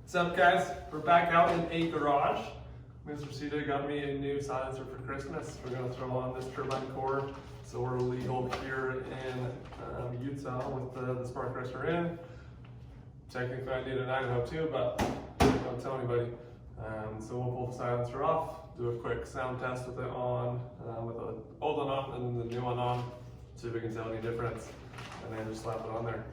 What's up, guys? We're back out in a garage. Mr. CJ got me a new silencer for Christmas. We're going to throw on this Turbinecore, so we're legal here in Utah with the spark racer in. Technically, I need an Idaho too, but don't tell anybody. So we'll pull the silencer off, do a quick sound test with it on, with the old one on and then the new one on, see if we can tell any difference, and then just slap it on there.